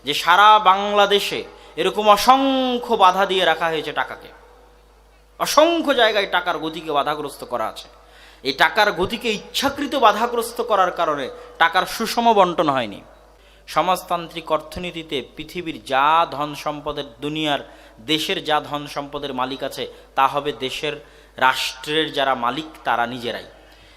যে সারা বাংলাদেশে এরকম অসংখ্য বাধা দিয়ে রাখা হয়েছে টাকাকে, অসংখ্য জায়গায় টাকার গতিকে বাধাগ্রস্ত করা আছে। এই টাকার গতিকে ইচ্ছাকৃত বাধাগ্রস্ত করার কারণে টাকার সুষম বন্টন হয়নি। সমাজতান্ত্রিক অর্থনীতিতে পৃথিবীর যা ধন সম্পদের, দুনিয়ার দেশের যা ধন সম্পদের মালিক আছে তা হবে দেশের, রাষ্ট্রের যারা মালিক তারা নিজেরাই,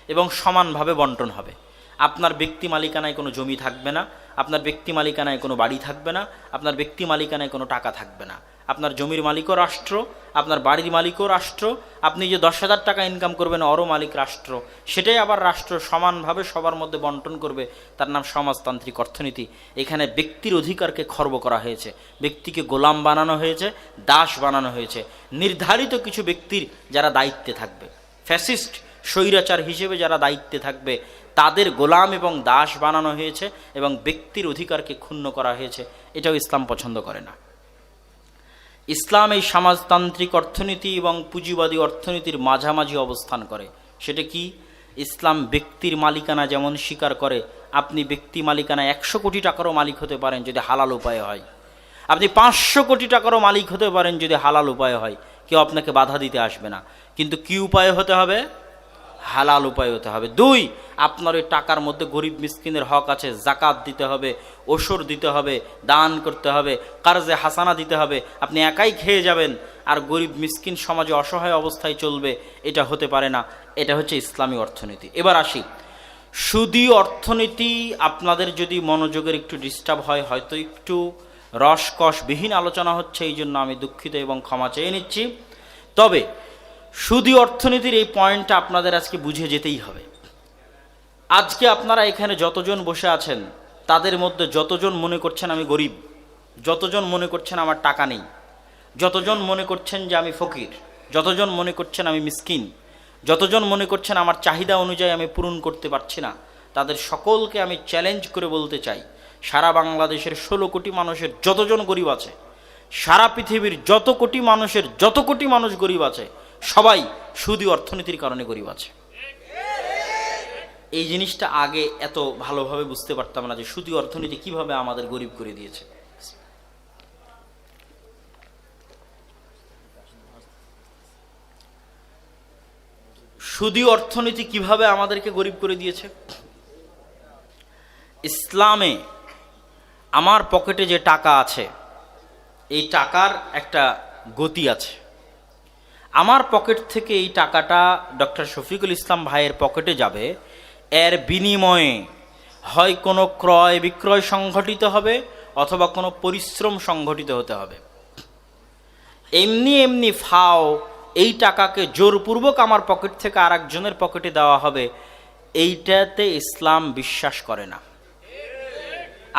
এবং সমানভাবে বন্টন হবে। আপনার ব্যক্তি মালিকানায় কোনো জমি থাকবে না, আপনার ব্যক্তি মালিকানায় কোনো বাড়ি থাকবে না, আপনার ব্যক্তি মালিকানায় কোনো টাকা থাকবে না। আপনার জমির মালিকও রাষ্ট্র, আপনার বাড়ির মালিকও রাষ্ট্র, আপনি যে 10,000 টাকা ইনকাম করবেন ওরও মালিক রাষ্ট্র, সেটাই আবার রাষ্ট্র সমানভাবে সবার মধ্যে বন্টন করবে। তার নাম সমাজতান্ত্রিক অর্থনীতি। এখানে ব্যক্তির অধিকারকে খর্ব করা হয়েছে, ব্যক্তিকে গোলাম বানানো হয়েছে, দাস বানানো হয়েছে। নির্ধারিত কিছু ব্যক্তির যারা দায়িত্বে থাকবে, ফ্যাসিস্ট স্বৈরাচার হিসেবে যারা দায়িত্বে থাকবে তাদের গোলাম এবং দাস বানানো হয়েছে এবং ব্যক্তির অধিকারকে ক্ষুণ্ণ করা হয়েছে। এটাও ইসলাম পছন্দ করে না। ইসলাম এই সমাজতান্ত্রিক অর্থনীতি এবং পুঁজিবাদী অর্থনীতির মাঝামাঝি অবস্থান করে। সেটা কি? ইসলাম ব্যক্তির মালিকানা যেমন স্বীকার করে, আপনি ব্যক্তি মালিকানা 100 কোটি টাকারও মালিক হতে পারেন যদি হালাল উপায়ে হয়, আপনি 500 কোটি টাকারও মালিক হতে পারেন যদি হালাল উপায়ে হয়, কেউ আপনাকে বাধা দিতে আসবে না। কিন্তু কি উপায়ে হতে হবে? হালাল উপায় হতে হবে। 2, আপনার ওই টাকার মধ্যে গরিব মিসকিনের হক আছে, জাকাত দিতে হবে, ওসর দিতে হবে, দান করতে হবে, কারজে হাসানা দিতে হবে। আপনি একাই খেয়ে যাবেন আর গরিব মিসকিন সমাজে অসহায় অবস্থায় চলবে, এটা হতে পারে না। এটা হচ্ছে ইসলামী অর্থনীতি। এবার আসি সুদী অর্থনীতি। আপনাদের যদি মনোযোগের একটু ডিস্টার্ব হয়, হয়তো একটু রসকসবিহীন আলোচনা হচ্ছে, এই জন্য আমি দুঃখিত এবং ক্ষমা চেয়ে নিচ্ছি। তবে সুদী অর্থনীতির এই পয়েন্টটা আপনাদের আজকে বুঝে যেতেই হবে। আজকে আপনারা এখানে যতজন বসে আছেন তাদের মধ্যে যতজন মনে করছেন আমি গরিব, যতজন মনে করছেন আমার টাকা নেই, যতজন মনে করছেন যে আমি ফকির, যতজন মনে করছেন আমি মিসকিন, যতজন মনে করছেন আমার চাহিদা অনুযায়ী আমি পূরণ করতে পারছি না, তাদের সকলকে আমি চ্যালেঞ্জ করে বলতে চাই, সারা বাংলাদেশের 16 কোটি মানুষের যতজন গরিব আছে, সারা পৃথিবীর যত কোটি মানুষের যত কোটি মানুষ গরিব আছে, সবাই সুদী অর্থনীতির কারণে গরিব আছে। এই জিনিসটা আগে এত ভালোভাবে বুঝতে পারতাম না যে সুদী অর্থনীতি কিভাবে আমাদের গরিব করে দিয়েছে। সুদী অর্থনীতি কিভাবে আমাদেরকে গরিব করে দিয়েছে। ইসলামে আমার পকেটে যে টাকা আছে, এই টাকার একটা গতি আছে। আমার পকেট থেকে এই টাকাটা ডক্টর শফিকুল ইসলাম ভাইয়ের পকেটে যাবে, এর বিনিময়ে হয় কোনো ক্রয় বিক্রয় সংঘটিত হবে অথবা কোনো পরিশ্রম সংঘটিত হতে হবে। এমনি এমনি ফাও এই টাকাকে জোরপূর্বক আমার পকেট থেকে আরেকজনের পকেটে দেওয়া হবে, এইটাতে ইসলাম বিশ্বাস করে না।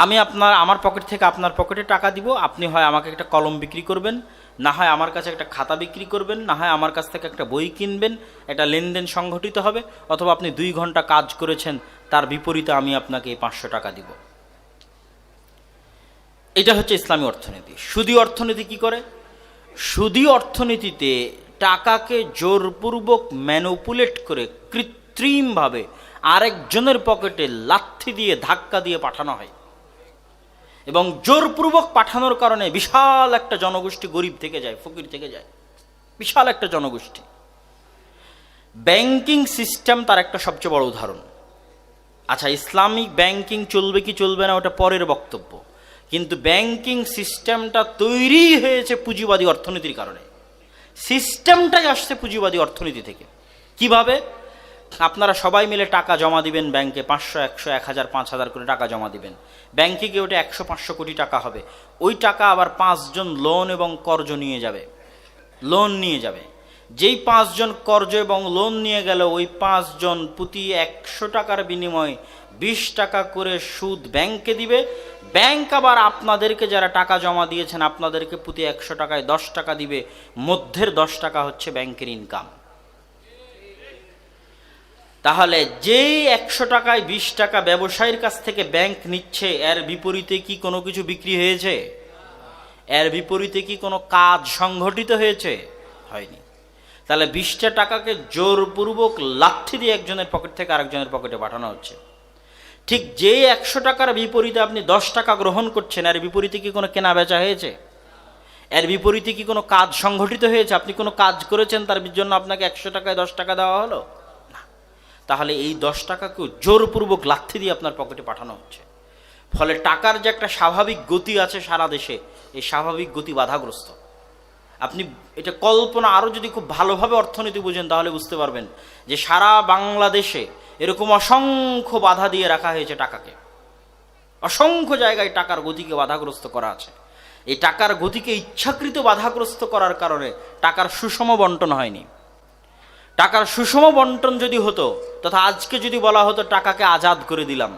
আমি আমার পকেট থেকে আপনার পকেটে টাকা দিব, আপনি হয় আমাকে একটা কলম বিক্রি করবেন, না হয় আমার কাছে একটা খাতা বিক্রি করবেন, না হয় আমার কাছ থেকে একটা বই কিনবেন, একটা লেনদেন সংঘটিত হবে, অথবা আপনি 2 ঘন্টা কাজ করেছেন, তার বিপরীতে আমি আপনাকে 500 টাকা দিব। এটা হচ্ছে ইসলামী অর্থনীতি। সুদী অর্থনীতি কি করে? সুদী অর্থনীতিতে টাকাকে জোরপূর্বক ম্যানিপুলেট করে কৃত্রিমভাবে আরেকজনের পকেটে লাথি দিয়ে ধাক্কা দিয়ে পাঠানো হয়, এবং জোরপূর্বক পাঠানোর কারণে বিশাল একটা জনগোষ্ঠী গরিব থেকে যায়, ফকির থেকে যায়, বিশাল একটা জনগোষ্ঠী। ব্যাংকিং সিস্টেম তার একটা সবচেয়ে বড় উদাহরণ। আচ্ছা, ইসলামিক ব্যাংকিং চলবে কি চলবে না ওটা পরের বক্তব্য, কিন্তু ব্যাংকিং সিস্টেমটা তৈরি হয়েছে পুঁজিবাদী অর্থনীতির কারণে। সিস্টেমটাই আসছে পুঁজিবাদী অর্থনীতি থেকে। কিভাবে? আপনারা সবাই মিলে টাকা জমা দিবেন ব্যাংকে, 500, 100, 1000, 5000 করে টাকা জমা দিবেন ব্যাংকে গিয়ে, ওটা 100-500 কোটি টাকা হবে। ওই টাকা আবার 5 জন লোন এবং কর্জ নিয়ে যাবে, লোন নিয়ে যাবে। যেই 5 জন কর্জ এবং লোন নিয়ে গেল, ওই 5 জন প্রতি 100 টাকার বিনিময়ে 20 টাকা করে সুদ ব্যাংকে দিবে। ব্যাংক আবার আপনাদেরকে যারা টাকা জমা দিয়েছেন আপনাদেরকে প্রতি 100 টাকায় 10 টাকা দিবে। মধ্যের 10 টাকা হচ্ছে ব্যাংকের ইনকাম। তাহলে যেই 100 টাকায় 20 টাকা ব্যবসায়ীর কাছ থেকে ব্যাংক নিচ্ছে, এর বিপরীতে কি কোনো কিছু বিক্রি হয়েছে? এর বিপরীতে কি কোনো কাজ সংঘটিত হয়েছে? হয়নি। তাহলে 20টা টাকাকে জোরপূর্বক লাথি দিয়ে একজনের পকেট থেকে আরেকজনের পকেটে পাঠানো হচ্ছে। ঠিক যে 100 টাকার বিপরীতে আপনি 10 টাকা গ্রহণ করছেন, এর বিপরীতে কি কোনো কেনা বেচা হয়েছে? এর বিপরীতে কি কোনো কাজ সংঘটিত হয়েছে? আপনি কোনো কাজ করেছেন, তার জন্য আপনাকে 100 টাকায় 10 টাকা দেওয়া হলো না। তাহলে এই 10 টাকাকেও জোরপূর্বক লাথি দিয়ে আপনার পকেটে পাঠানো হচ্ছে। ফলে টাকার যে একটা স্বাভাবিক গতি আছে সারা দেশে, এই স্বাভাবিক গতি বাধাগ্রস্ত। আপনি এটা কল্পনা আরও যদি খুব ভালোভাবে অর্থনীতি বুঝেন তাহলে বুঝতে পারবেন যে সারা বাংলাদেশে এরকম অসংখ্য বাধা দিয়ে রাখা হয়েছে টাকাকে। অসংখ্য জায়গায় টাকার গতিকে বাধাগ্রস্ত করা আছে। এই টাকার গতিকে ইচ্ছাকৃত বাধাগ্রস্ত করার কারণে টাকার সুষম বন্টন হয়নি। টাকার সুষম বন্টন যদি হতো, তথা আজকে যদি বলা হতো টাকাকে আজাদ করে দিলাম,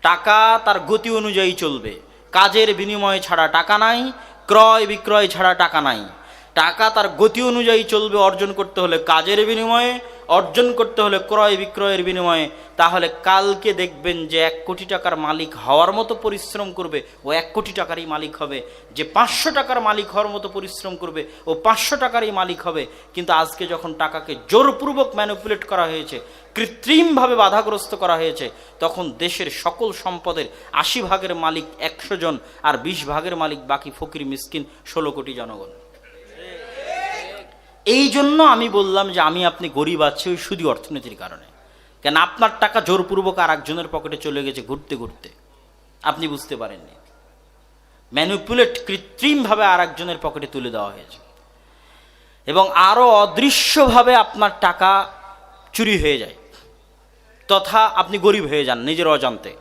টাকা তার গতি অনুযায়ী চলবে, কাজের বিনিময়ে ছাড়া টাকা নাই, ক্রয় বিক্রয় ছাড়া টাকা নাই, টাকা তার গতি অনুযায়ী চলবে, অর্জন করতে হলে কাজের বিনিময়ে, অর্জন করতে হলে ক্রয় বিক্রয়ের বিনিময়ে, তাহলে কালকে দেখবেন যে 1 কোটি টাকার মালিক হওয়ার মতো পরিশ্রম করবে ও 1 কোটি টাকারই মালিক হবে, যে 500 টাকার মালিক হওয়ার মতো পরিশ্রম করবে ও 500 টাকারই মালিক হবে। কিন্তু আজকে যখন টাকাকে জোরপূর্বক ম্যানিপুলেট করা হয়েছে, কৃত্রিমভাবে বাধাগ্রস্ত করা হয়েছে, তখন দেশের সকল সম্পদের 80 ভাগের মালিক 100 জন, আর 20 ভাগের মালিক বাকি ফকির মিসকিন 16 কোটি জনগণ। এই জন্য আমি বললাম যে আমি আপনি গরিব আছি ওই শুধু অর্থনীতির কারণে। কেন আপনার টাকা জোরপূর্বক আর একজনের পকেটে চলে গেছে ঘুরতে ঘুরতে, আপনি বুঝতে পারেননি। ম্যানিপুলেট কৃত্রিমভাবে আর একজনের পকেটে তুলে দেওয়া হয়েছে, এবং আরও অদৃশ্যভাবে আপনার টাকা চুরি হয়ে যায়, তথা আপনি গরিব হয়ে যান নিজের অজান্তে।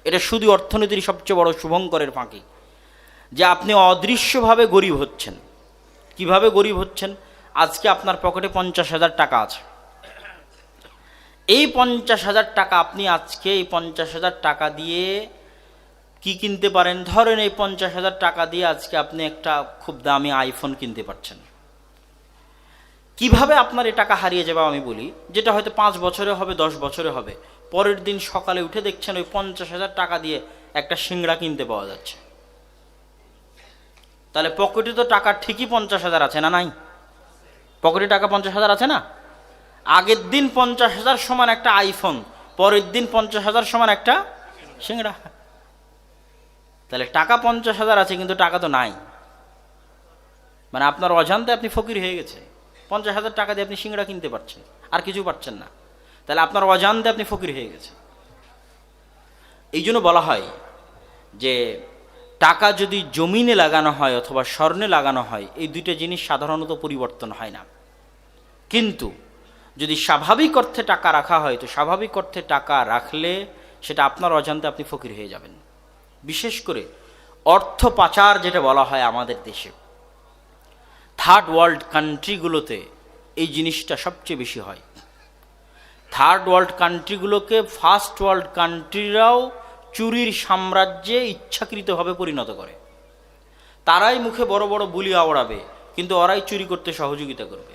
এটা শুধু অর্থনীতির সবচেয়ে বড় শুভঙ্করের ফাঁকি, যে আপনি অদৃশ্যভাবে গরিব হচ্ছেন। কিভাবে গরিব হচ্ছেন? আজকে আপনার পকেটে 50,000 টাকা আছে। এই 50,000 টাকা আপনি আজকে এই 50,000 টাকা দিয়ে কি কিনতে পারেন? ধরেন এই 50,000 টাকা দিয়ে আজকে আপনি একটা খুব দামি আইফোন কিনতে পারছেন। কিভাবে আপনার এই টাকা হারিয়ে যাবে আমি বলি, যেটা হয়তো 5 বছরে হবে, 10 বছরে হবে। পরের দিন সকালে উঠে দেখছেন ওই 50,000 টাকা দিয়ে একটা সিংড়া কিনতে পাওয়া যাচ্ছে। তাহলে পকেটে তো টাকা ঠিকই 50,000 আছে না? নাই? পকেটে টাকা 50,000 আছে না? আগের দিন 50,000 সমান একটা আইফোন, পরের দিন 50,000 সমান একটা সিংড়া। তাহলে টাকা 50,000 আছে কিন্তু টাকা তো নাই। মানে আপনার অজান্তে আপনি ফকির হয়ে গেছে। 50,000 টাকা দিয়ে আপনি সিংড়া কিনতে পারছেন, আর কিছু পারছেন না। তাহলে আপনার অজান্তে আপনি ফকির হয়ে গেছে। এই জন্য বলা হয় যে টাকা যদি জমিনে লাগানো হয় অথবা স্বর্ণে লাগানো হয়, এই দুইটা জিনিস সাধারণত পরিবর্তন হয় না। কিন্তু যদি স্বাভাবিক অর্থে টাকা রাখা হয়, তো স্বাভাবিক অর্থে টাকা রাখলে সেটা আপনার অজান্তে আপনি ফকির হয়ে যাবেন। বিশেষ করে অর্থ পাচার যেটা বলা হয় আমাদের দেশে, থার্ড ওয়ার্ল্ড কান্ট্রিগুলোতে এই জিনিসটা সবচেয়ে বেশি হয়। থার্ড ওয়ার্ল্ড কান্ট্রিগুলোকে ফার্স্ট ওয়ার্ল্ড কান্ট্রিরাও চুরির সাম্রাজ্যে ইচ্ছাকৃতভাবে পরিণত করে। তারাই মুখে বড় বড় বুলি আওড়াবে, কিন্তু ওরাই চুরি করতে সহযোগিতা করবে।